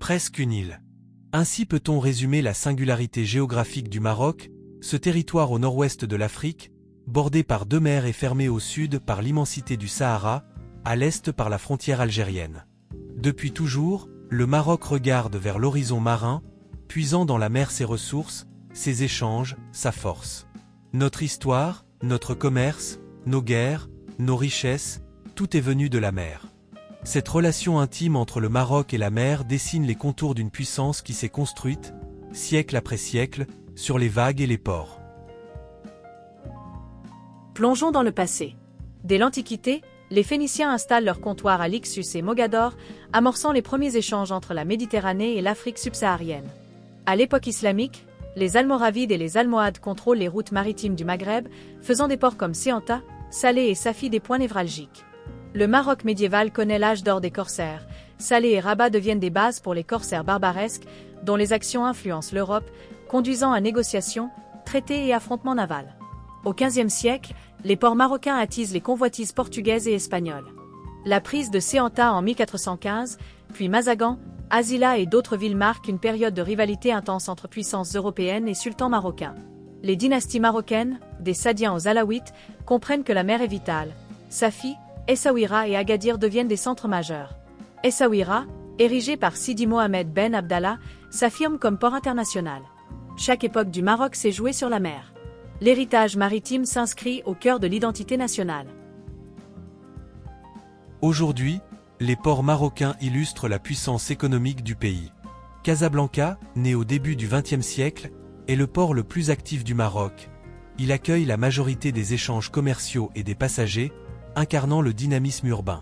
Presque une île. Ainsi peut-on résumer la singularité géographique du Maroc, ce territoire au nord-ouest de l'Afrique, bordé par deux mers et fermé au sud par l'immensité du Sahara, à l'est par la frontière algérienne. Depuis toujours, le Maroc regarde vers l'horizon marin, puisant dans la mer ses ressources, ses échanges, sa force. Notre histoire, notre commerce, nos guerres, nos richesses, tout est venu de la mer. Cette relation intime entre le Maroc et la mer dessine les contours d'une puissance qui s'est construite, siècle après siècle, sur les vagues et les ports. Plongeons dans le passé. Dès l'Antiquité, les Phéniciens installent leur comptoir à Lixus et Mogador, amorçant les premiers échanges entre la Méditerranée et l'Afrique subsaharienne. À l'époque islamique, les Almoravides et les Almohades contrôlent les routes maritimes du Maghreb, faisant des ports comme Ceuta, Salé et Safi des points névralgiques. Le Maroc médiéval connaît l'âge d'or des corsaires. Salé et Rabat deviennent des bases pour les corsaires barbaresques, dont les actions influencent l'Europe, conduisant à négociations, traités et affrontements navals. Au XVe siècle, les ports marocains attisent les convoitises portugaises et espagnoles. La prise de Ceuta en 1415, puis Mazagan, Azila et d'autres villes marquent une période de rivalité intense entre puissances européennes et sultans marocains. Les dynasties marocaines, des Sadiens aux Alaouites, comprennent que la mer est vitale. Safi, Essaouira et Agadir deviennent des centres majeurs. Essaouira, érigé par Sidi Mohamed Ben Abdallah, s'affirme comme port international. Chaque époque du Maroc s'est jouée sur la mer. L'héritage maritime s'inscrit au cœur de l'identité nationale. Aujourd'hui, les ports marocains illustrent la puissance économique du pays. Casablanca, né au début du XXe siècle, est le port le plus actif du Maroc. Il accueille la majorité des échanges commerciaux et des passagers, incarnant le dynamisme urbain.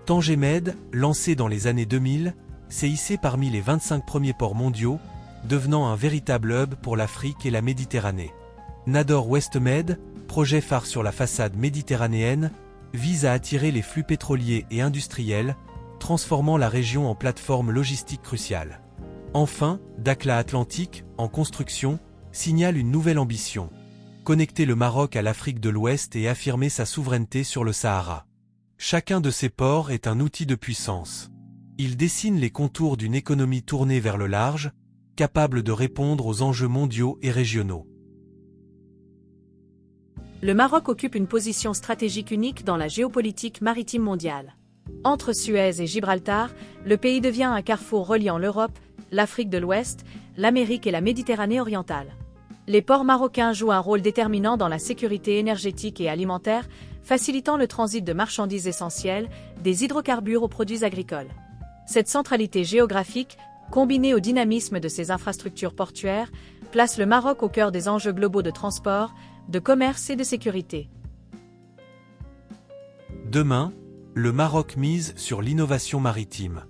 Tanger Med, lancé dans les années 2000, s'est hissé parmi les 25 premiers ports mondiaux, devenant un véritable hub pour l'Afrique et la Méditerranée. Nador West Med, projet phare sur la façade méditerranéenne, vise à attirer les flux pétroliers et industriels, transformant la région en plateforme logistique cruciale. Enfin, Dakhla Atlantique, en construction, signale une nouvelle ambition: connecter le Maroc à l'Afrique de l'Ouest et affirmer sa souveraineté sur le Sahara. Chacun de ces ports est un outil de puissance. Il dessine les contours d'une économie tournée vers le large, capable de répondre aux enjeux mondiaux et régionaux. Le Maroc occupe une position stratégique unique dans la géopolitique maritime mondiale. Entre Suez et Gibraltar, le pays devient un carrefour reliant l'Europe, l'Afrique de l'Ouest, l'Amérique et la Méditerranée orientale. Les ports marocains jouent un rôle déterminant dans la sécurité énergétique et alimentaire, facilitant le transit de marchandises essentielles, des hydrocarbures aux produits agricoles. Cette centralité géographique, combinée au dynamisme de ses infrastructures portuaires, place le Maroc au cœur des enjeux globaux de transport, de commerce et de sécurité. Demain, le Maroc mise sur l'innovation maritime.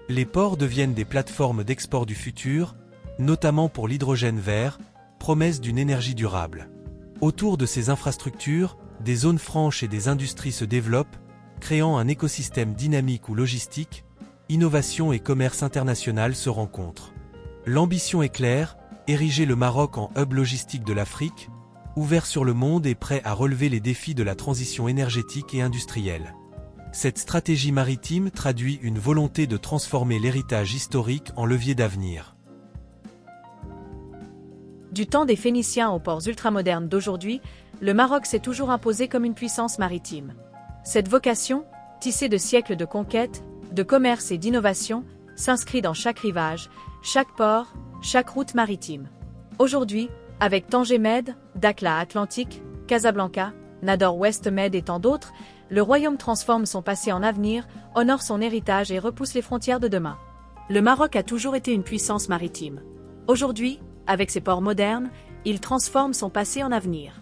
Les ports deviennent des plateformes d'export du futur, notamment pour l'hydrogène vert, promesse d'une énergie durable. Autour de ces infrastructures, des zones franches et des industries se développent, créant un écosystème dynamique où logistique, innovation et commerce international se rencontrent. L'ambition est claire, ériger le Maroc en hub logistique de l'Afrique, ouvert sur le monde et prêt à relever les défis de la transition énergétique et industrielle. Cette stratégie maritime traduit une volonté de transformer l'héritage historique en levier d'avenir. Du temps des Phéniciens aux ports ultramodernes d'aujourd'hui, le Maroc s'est toujours imposé comme une puissance maritime. Cette vocation, tissée de siècles de conquête, de commerce et d'innovation, s'inscrit dans chaque rivage, chaque port, chaque route maritime. Aujourd'hui, avec Tanger Med, Dakhla Atlantique, Casablanca, Nador West Med et tant d'autres, le royaume transforme son passé en avenir, honore son héritage et repousse les frontières de demain. Le Maroc a toujours été une puissance maritime. Aujourd'hui, avec ses ports modernes, il transforme son passé en avenir.